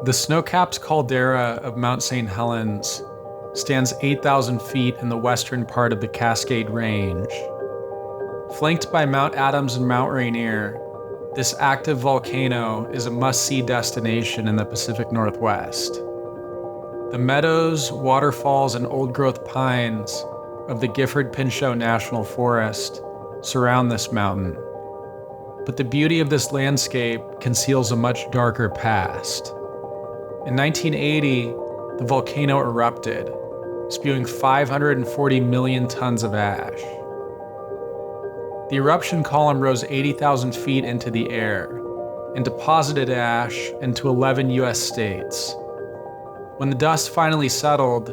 The snow-capped caldera of Mt St Helens stands 8,000 feet in the western part of the Cascade Range. Flanked by Mount Adams and Mount Rainier, this active volcano is a must-see destination in the Pacific Northwest. The meadows, waterfalls, and old-growth pines of the Gifford-Pinchot National Forest surround this mountain. But the beauty of this landscape conceals a much darker past. In 1980, the volcano erupted, spewing 540 million tons of ash. The eruption column rose 80,000 feet into the air and deposited ash into 11 US states. When the dust finally settled,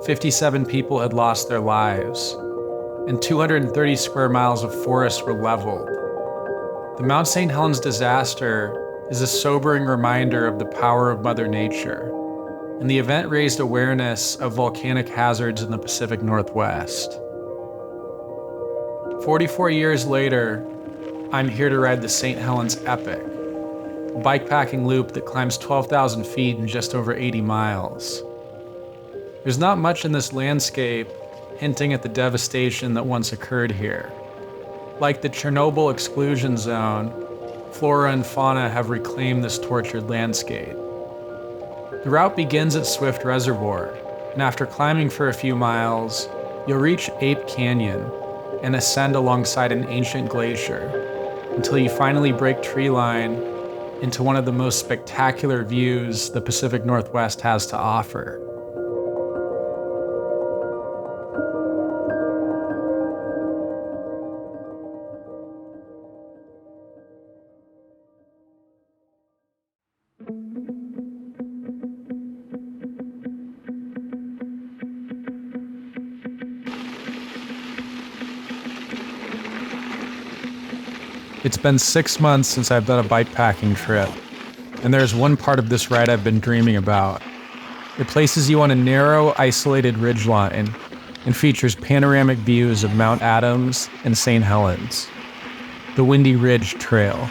57 people had lost their lives, and 230 square miles of forest were leveled. The Mt St Helens disaster is a sobering reminder of the power of Mother Nature, and the event raised awareness of volcanic hazards in the Pacific Northwest. 44 years later, I'm here to ride the St. Helens Epic, a bikepacking loop that climbs 12,000 feet in just over 80 miles. There's not much in this landscape hinting at the devastation that once occurred here. Like the Chernobyl exclusion zone, flora and fauna have reclaimed this tortured landscape. The route begins at Swift Reservoir, and after climbing for a few miles, you'll reach Ape Canyon and ascend alongside an ancient glacier until you finally break tree line into one of the most spectacular views the Pacific Northwest has to offer. It's been 6 months since I've done a bikepacking trip, and there's one part of this ride I've been dreaming about. It places you on a narrow, isolated ridgeline and features panoramic views of Mount Adams and St. Helens, the Windy Ridge Trail.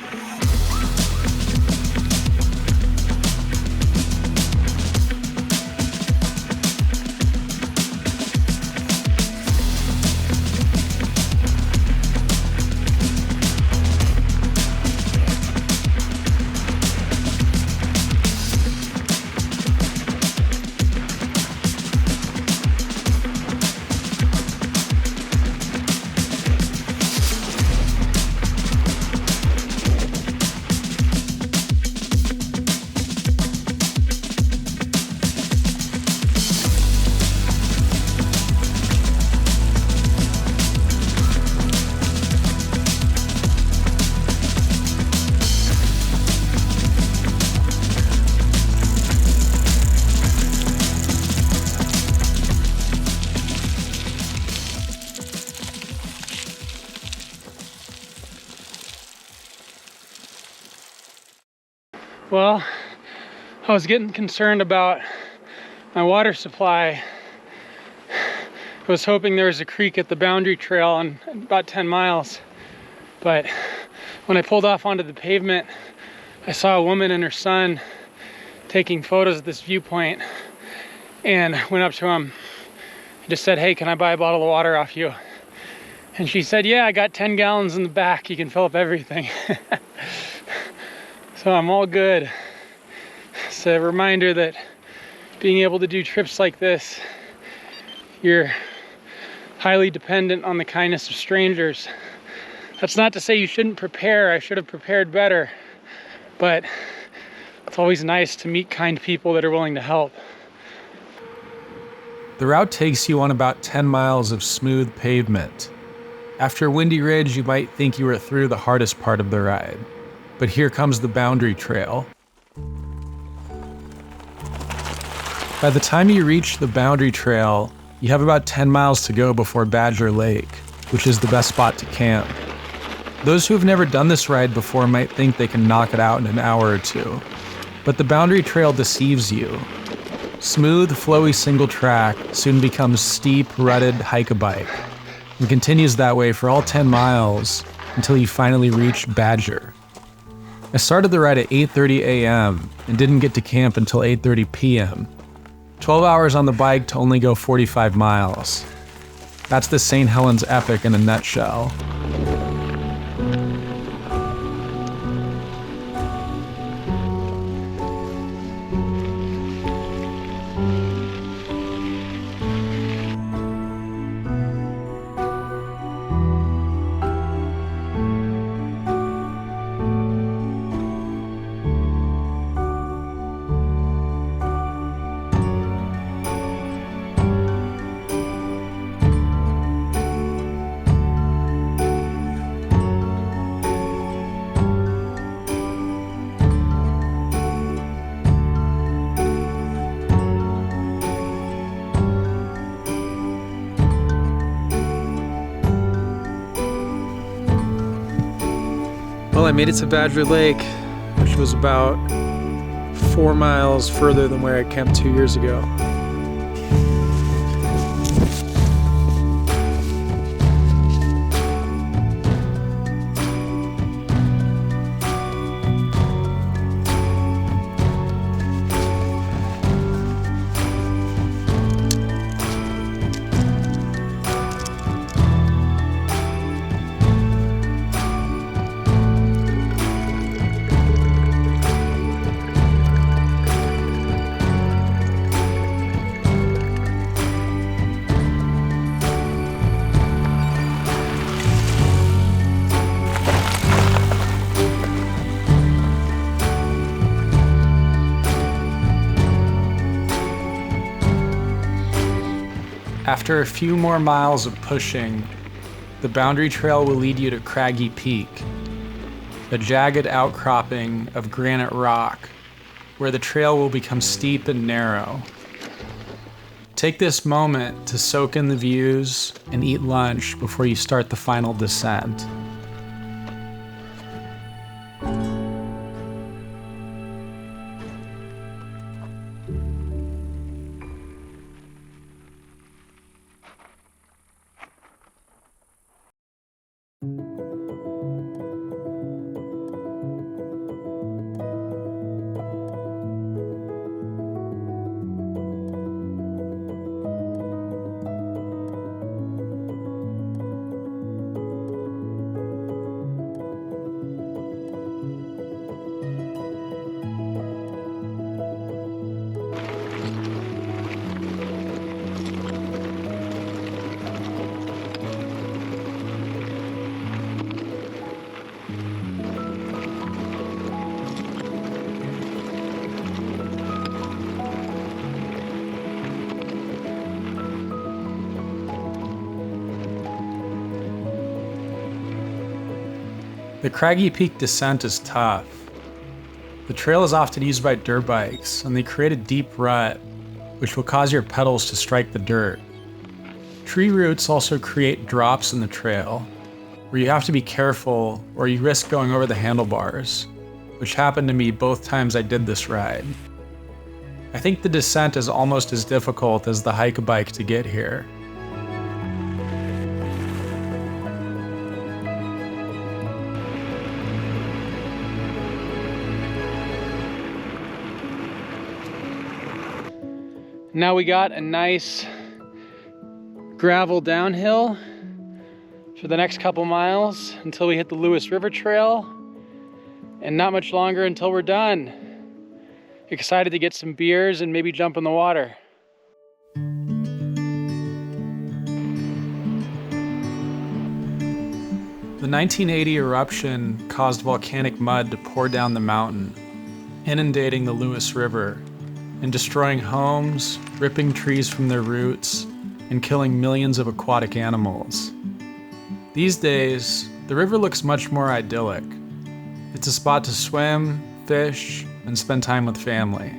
Well, I was getting concerned about my water supply. I was hoping there was a creek at the boundary trail on about 10 miles. But when I pulled off onto the pavement, I saw a woman and her son taking photos of this viewpoint, and went up to him and just said, "Hey, can I buy a bottle of water off you?" And she said, "Yeah, I got 10 gallons in the back. You can fill up everything." So I'm all good. It's a reminder that being able to do trips like this, you're highly dependent on the kindness of strangers. That's not to say you shouldn't prepare. I should have prepared better. But it's always nice to meet kind people that are willing to help. The route takes you on about 10 miles of smooth pavement. After Windy Ridge, you might think you were through the hardest part of the ride. But here comes the boundary trail. By the time you reach the boundary trail, you have about 10 miles to go before Badger Lake, which is the best spot to camp. Those who have never done this ride before might think they can knock it out in an hour or two, but the boundary trail deceives you. Smooth, flowy single track soon becomes steep, rutted hike-a-bike, and continues that way for all 10 miles until you finally reach Badger. I started the ride at 8:30 a.m. and didn't get to camp until 8:30 p.m. 12 hours on the bike to only go 45 miles. That's the St. Helens Epic in a nutshell. Well, I made it to Badger Lake, which was about 4 miles further than where I camped 2 years ago. After a few more miles of pushing, the boundary trail will lead you to Craggy Peak, a jagged outcropping of granite rock where the trail will become steep and narrow. Take this moment to soak in the views and eat lunch before you start the final descent. The Craggy Peak descent is tough. The trail is often used by dirt bikes, and they create a deep rut, which will cause your pedals to strike the dirt. Tree roots also create drops in the trail, where you have to be careful or you risk going over the handlebars, which happened to me both times I did this ride. I think the descent is almost as difficult as the hike a bike to get here. Now we got a nice gravel downhill for the next couple miles until we hit the Lewis River Trail, and not much longer until we're done. Excited to get some beers and maybe jump in the water. The 1980 eruption caused volcanic mud to pour down the mountain, inundating the Lewis River and destroying homes, ripping trees from their roots, and killing millions of aquatic animals. These days, the river looks much more idyllic. It's a spot to swim, fish, and spend time with family.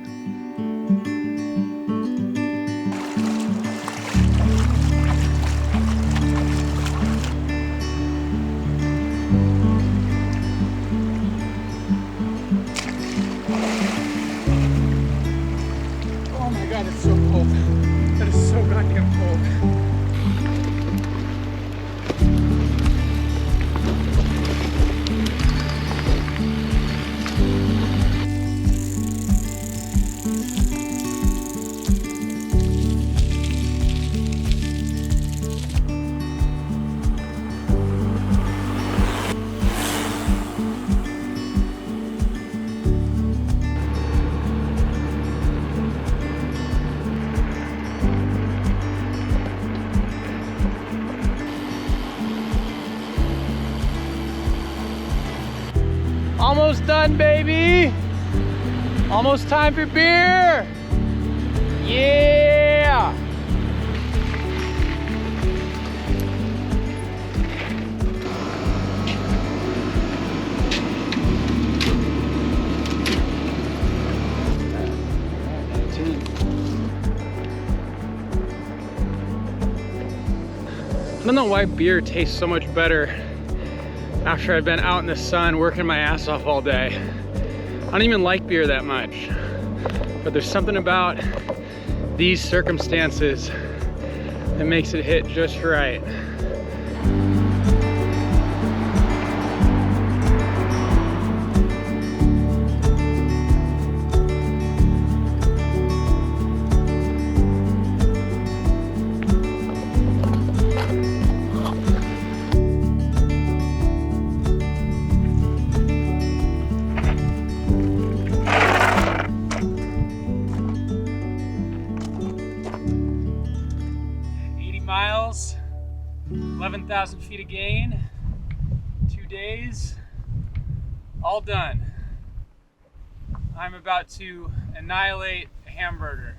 Oh my God, it's so cold. That is so goddamn cold. Almost done, baby. Almost time for beer. Yeah. I don't know why beer tastes so much better after I've been out in the sun working my ass off all day. I don't even like beer that much, but there's something about these circumstances that makes it hit just right. Miles, 11,000 feet of gain, 2 days, all done. I'm about to annihilate a hamburger.